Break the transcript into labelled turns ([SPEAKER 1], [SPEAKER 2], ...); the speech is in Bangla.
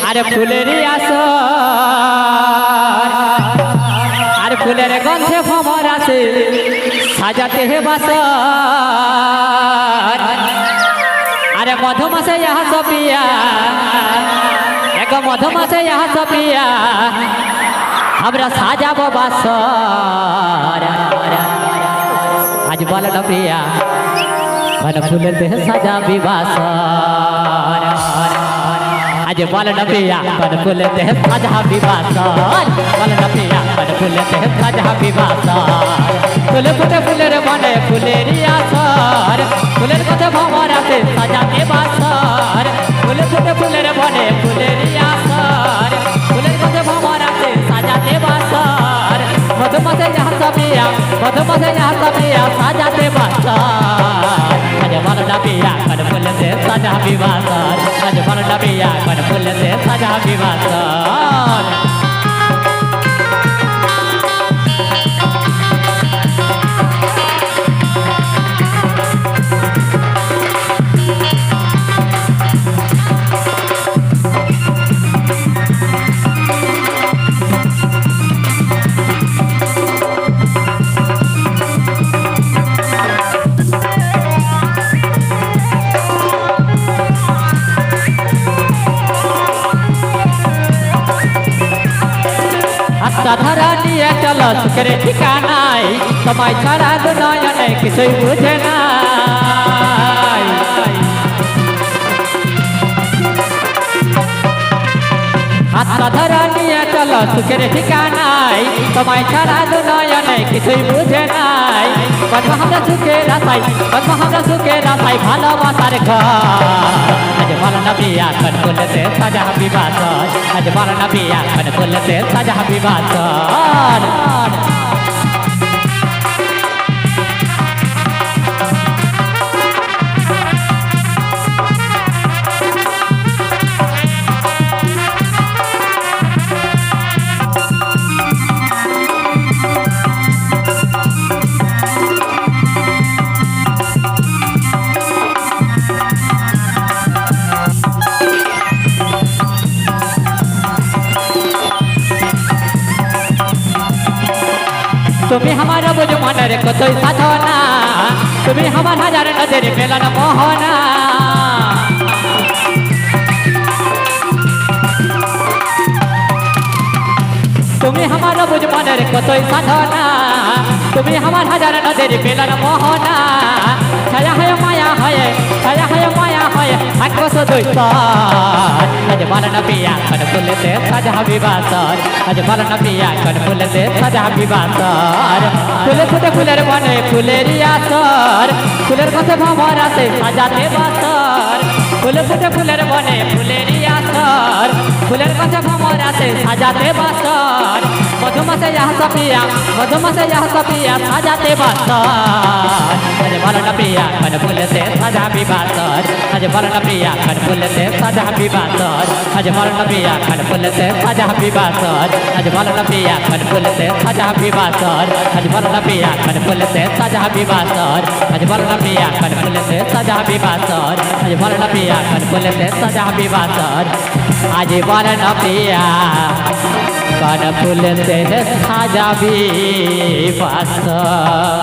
[SPEAKER 1] আরে ফুলেরই আসর আর ফুলের গন্ধে ভ্রমর আছে সাজাতে হে বাসর আরে মধুমাসে ইহা সপিয়া এক মধুমাসে ইহা সপিয়া আমরা সাজাবো বাসর আজ বল না প্রিয়া কন ফুলের দেহ সাজাবি বাসর আজ বল না প্রিয়া কন ফুলের দেহ সাজাবি বাসর বল না প্রিয়া কন ফুলের দেহ সাজাবি বাসর ফুলে ফুটে ফুলের মনে ফুলেরই আসর ফুলের কথা ভ্রমর আছে সাজাতে বাসর ফুলে ফুটে ফুলের মনে ফুলেরই আসর ফুলের কথা ভ্রমর আছে সাজাতে বাসর মধুমাসে ইহা সপিয়া মধুমাসে ইহা সপিয়া সাজাতে বাসর আজ বল না প্রিয়া কন ফুলের দেহ সাজাবি বাসর আজ বল না প্রিয়া কন ফুলের দেহ সাজাবি বাসর ধরা নিয়ে চলো সুখের ঠিকানায় তোমায় ছাড়া নয়নে কিছুই বুঝে না হাতটা ধরা নিয়ে চলো সুখের ঠিকানায় তোমায় ছাড়া নয়নে কিছুই বুঝে নাই কত আমরা সুখের আশাই কত আমরা সুখের আশাই ভালোবাসার ঘর আজ বল না প্রিয়া কন ফুলেতে সাজাবি বাসর আজ বল না প্রিয়া কন ফুলেতে সাজাবি বাসর তুমি আমার বুঝ মনের কতই সাধনা তুমি আমার হাজার নদের মেলন মোহনা তুমি আমার বুঝ মনের কতই সাধনা তুমি আমার হাজার নদের মেলন মোহনা ছায়া হয় মায়া হয় ছায়া হয় মায়া হয় ভাগ্য শুধুই আজ বল না প্রিয়া কন ফুলেতে সাজাবি বাসর আজ বল না প্রিয়া কন ফুলেতে সাজাবি বাসর ফুলে ফুটে ফুলের মনে ফুলেরই আসর ফুলের কাছে ভ্রমর আছে সাজাতে বাসর ফুলে ফুটে ফুলের মনে ফুলেরই আসর ফুলের কাছে ভ্রমর আছে সাজাতে বাসর মধুমাসে ইহা সপিয়া মধুমাসে ইহা সপিয়া সাজাতে বাসর আজ বল না প্রিয়া কন ফুলেতে সাজাবি বাসর আজ বল না প্রিয়া কন ফুলেতে সাজাবি বাসর আজ বল না প্রিয়া কন ফুলেতে সাজাবি বাসর আজ বল না প্রিয়া কন ফুলেতে সাজাবি বাসর আজ বল না প্রিয়া কন ফুলেতে সাজাবি বাসর আজ বল না প্রিয়া কন ফুলেতে সাজাবি বাসর আজ বল না প্রিয়া কন ফুলেতে সাজাবি বাসর আজ বল না প্রিয়া কন ফুলেতে সাজাবি বাসর।